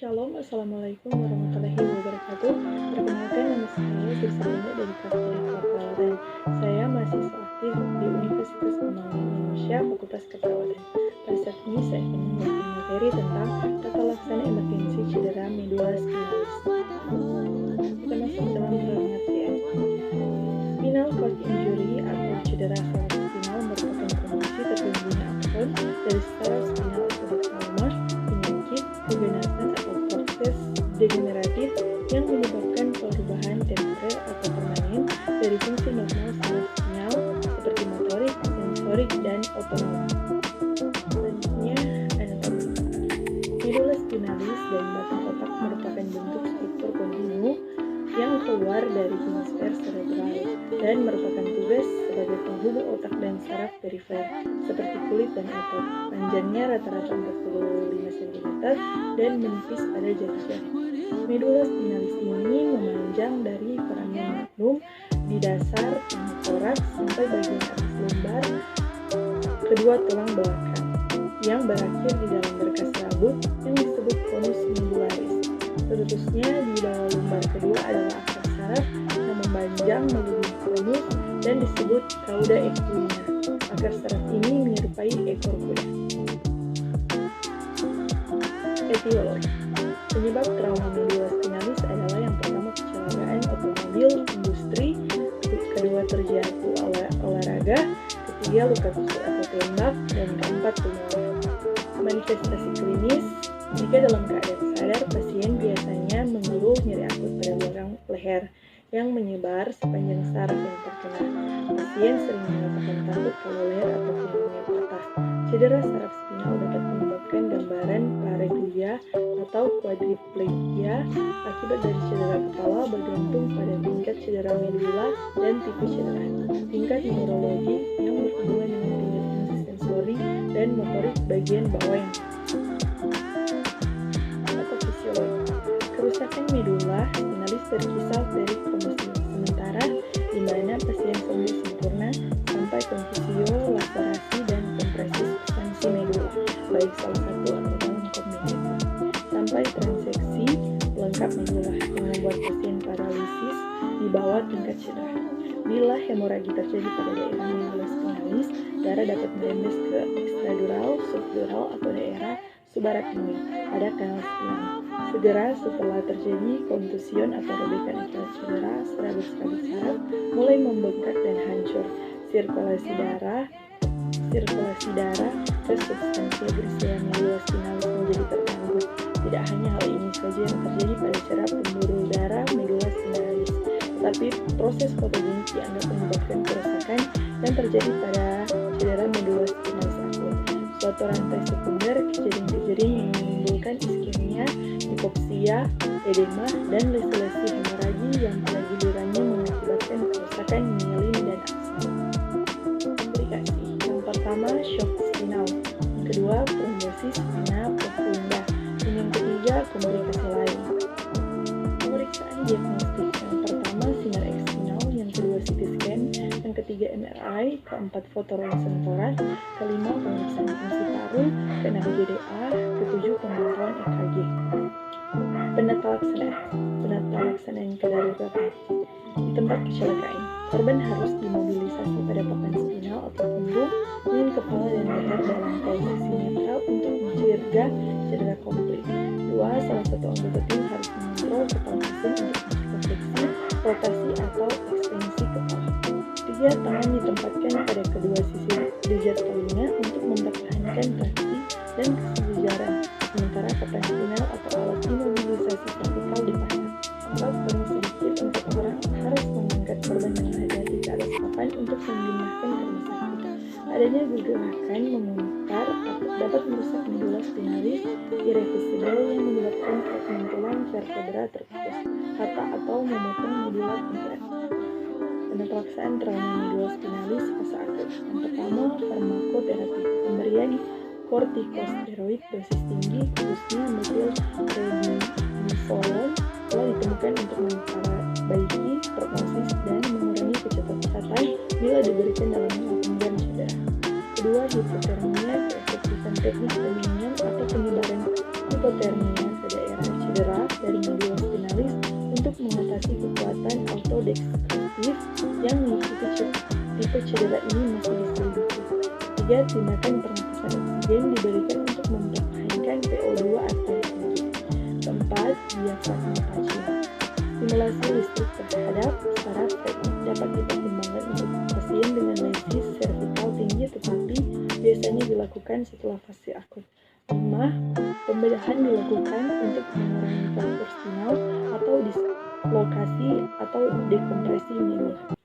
Shalom, Assalamualaikum warahmatullahi wabarakatuh. Perkenalkan, nama saya Sisrina dari Fakultas Keperawatan. Saya mahasiswa aktif di Universitas Pembangunan Indonesia, Fakultas Keperawatan. Pada saat ini saya akan membahas materi tentang tata laksana emergensi cedera medula spinalis. Kita masuk ke dalam pengertian. Spinal cord injury atau cedera saraf spinal merupakan kondisi tertimbulnya akut dari saraf spinal akibat trauma, penyakit, keganasan atau proses degeneratif yang menyebabkan perubahan temporer atau permanen dari fungsi normal saraf spinal seperti motorik, sensorik, dan otonom. Selanjutnya, anatomi. Medula spinalis dan batang otak merupakan bentuk struktur kontinu yang keluar dari hemisfer cerebral dan merupakan tugas sebagai penghubung otak dan saraf perifer seperti kulit dan otot. Panjangnya rata-rata 45 cm dan menipis pada jari jari. Medula spinalis ini memanjang dari foramen magnum di dasar pneumotoraks sampai bagian atas lumbar kedua tulang belakang yang berakhir di dalam berkas rambut yang disebut konus medularis. Seterusnya di bawah lumbar kedua adalah akar saraf yang memanjang melebihi konus dan disebut cauda equina. Akar saraf ini menyerupai ekor kuda. Etiologi. Penyebab trauma medula spinalis adalah yang pertama kecelakaan otomobil industri, kedua terjatuh olahraga, ketiga luka tusuk atau tembak, dan keempat tumor. Manifestasi klinis. Jika dalam keadaan sadar, pasien biasanya mengeluh nyeri akut pada belakang leher yang menyebar sepanjang saraf yang terkena. Pasien sering mengatakan takut kalau leher atau punggungnya patah. Cedera saraf spinal dapat menyebabkan gambaran pareidolia atau quadriplegia akibat dari cedera kepala bergantung pada tingkat cedera medula dan tipe cedera. Tingkat neurologi yang berhubungan dengan tingkat fungsi sensori dan motorik bagian bawah yang kerusakan medula spinalis berkisar dari kromosom sementara di mana pasien sembuh sempurna sampai konfusio, laserasi, dan kompresi substansi medula, baik salah satu atau dalam kombinasi, sampai transeksi lengkap medula yang membuat pasien paralisis di bawah tingkat cedera. Bila hemoragi terjadi pada daerah medula spinalis, darah dapat merembes ke ekstradural, subdural, atau daerah subarachnoid pada kanal spinal. Segera setelah terjadi kontusion atau robekan akibat cedera, serabut-serabut saraf mulai membengkak dan hancur. Sirkulasi darah ke substansi berusia medula spinalis menjadi terganggu. Tidak hanya hal ini saja yang terjadi pada cedera pembuluh darah medula spinalis, tetapi proses fotogenik dianggap menyebabkan kerusakan yang terjadi pada cedera medula spinalis akut. Suatu rantai sekunder kejadian-kejadian yang menimbulkan iskemia, hipoksia, edema, dan lesi-lesi hemoragi yang pada gilirannya mengakibatkan kerusakan myelin dan akson. Komplikasi. Yang pertama, shock spinal. Yang kedua, trombosis vena profunda. Dan yang ketiga, komplikasi lain. Pemeriksaan diagnostik. Yang pertama, sinar X spinal. Yang kedua, CT scan. Yang ketiga, MRI. Keempat, foto ronsen toraks. Kelima, pemeriksaan fungsi paru. Keenam, GDA. Ketujuh, pemantauan EKG. Penata laksanaan kedaruratan. Di tempat kecelakaan, korban harus dimobilisasi pada papan spinal atau punggung dengan kepala dan leher dalam posisi netral untuk mencegah cedera komplit. 2. Salah satu anggota tim harus mengontrol kepala pasien untuk mencegah fleksi, rotasi, atau ekstensi kepala. 3. Tangan ditempatkan pada kedua sisi jejak telinga untuk mempertahankan traksi dan kesejaran, sementara papan spinal atau alat imobilisasi vertikal dipasang. 4. Paling sedikit 4 orang harus mengangkat korban dengan hati-hati ke atas papan untuk memindahkan ke rumah sakit. Adanya gerakan memutar dapat merusak medula spinalis irreversibel yang menyebabkan fragmen tulang vertebra terputus, patah, atau memotong medula komplet. Penataksaan trauma medula spinalis fase akut. Yang pertama, farmakoterapi. Pemberian kortikosteroid dosis tinggi, khususnya metilprednisolon, telah ditemukan untuk memperbaiki prognosis dan mengurangi kecacatan bila diberikan dalam 8 jam cedera. Kedua, hipotermia, keefektifan teknik pendinginan atau penyebaran hipotermia ke daerah yang mengikuti tipe cedera ini masih diselidiki. Ketiga, tindakan pernapasan oksigen diberikan untuk mempertahankan PO2 arteri tinggi. Keempat, diafragma pasien. Stimulasi listrik terhadap saraf dapat dipertimbangkan untuk pasien dengan lesis servikal tinggi, tetapi biasanya dilakukan setelah fase akut. 5. Pembedahan dilakukan untuk mengurangi faktor spinal atau dislokasi atau dekompresi minor.